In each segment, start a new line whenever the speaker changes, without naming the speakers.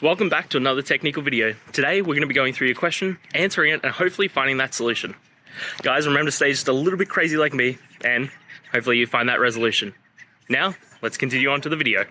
Welcome back to another technical video. Today we're going to be going through your question, answering it, and hopefully finding that solution. Guys, remember to stay just a little bit crazy like me, and hopefully you find that resolution. Now, let's continue on to the video.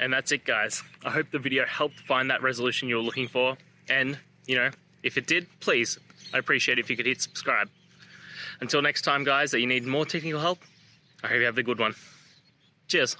And that's it, guys. I hope the video helped find that resolution you were looking for. And, you know, if it did, please, I'd appreciate it if you could hit subscribe. Until next time, guys, that you need more technical help, I hope you have a good one. Cheers.